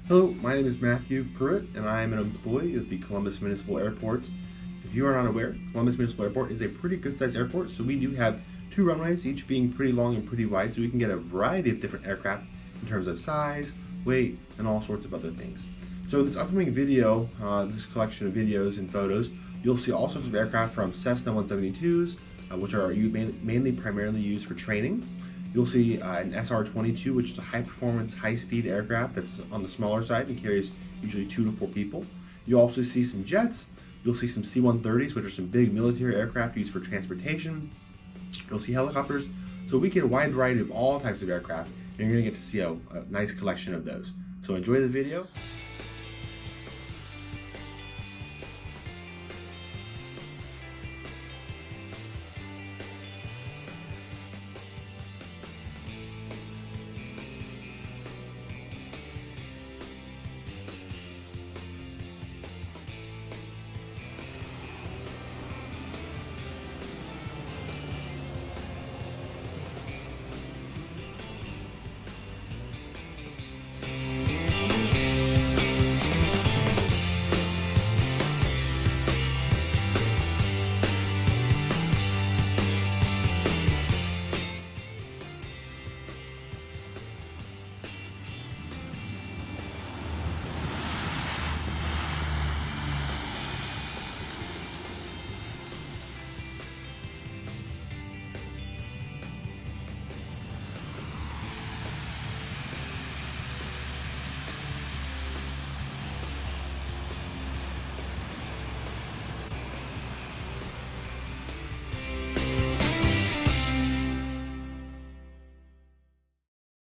Hello, my name is Matthew Pruitt, and I am an employee at the Columbus Municipal Airport. If you are not aware, Columbus Municipal Airport is a pretty good-sized airport, so we do have two runways, each being pretty long and pretty wide, so we can get a variety of different aircraft in terms of size, weight, and all sorts of other things. So in this upcoming video, this collection of videos and photos, you'll see all sorts of aircraft from Cessna 172s, which are mainly primarily used for training. You'll see an SR-22, which is a high-performance, high-speed aircraft that's on the smaller side and carries usually 2 to 4 people. You'll also see some jets. You'll see some C-130s, which are some big military aircraft used for transportation. You'll see helicopters. So we get a wide variety of all types of aircraft, and you're going to get to see a nice collection of those. So enjoy the video.